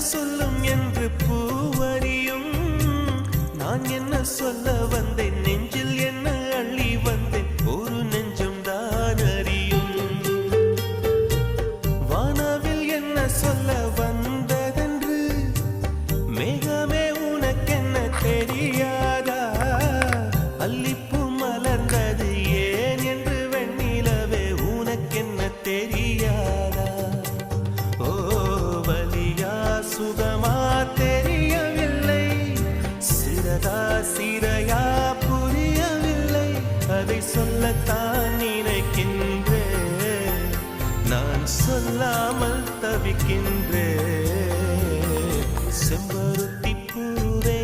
சொல்லும் என்று பூவரியும் நான் என்ன சொல்ல வந்தேன் நெஞ்சில் என்ன அள்ளி வந்தேன் ஒரு நெஞ்சம் தான் அறியும் வானவில் என்ன சொல்ல வந்ததென்று மேகமே உனக்கென்ன தெரியாதா அல்லிப்பூ மலர்ந்தது ஏன் என்று வெண்ணிலவே உனக்கென்ன தெரியாதா ஓ வலியா சுகமா தெரியவில்லை சிறகா சிறையா புரியவில்லை அதை சொல்லத்தான் நினைக்கின்றேன் நான் சொல்லாமல் தவிக்கின்றேன் செம்பருத்தி பூவே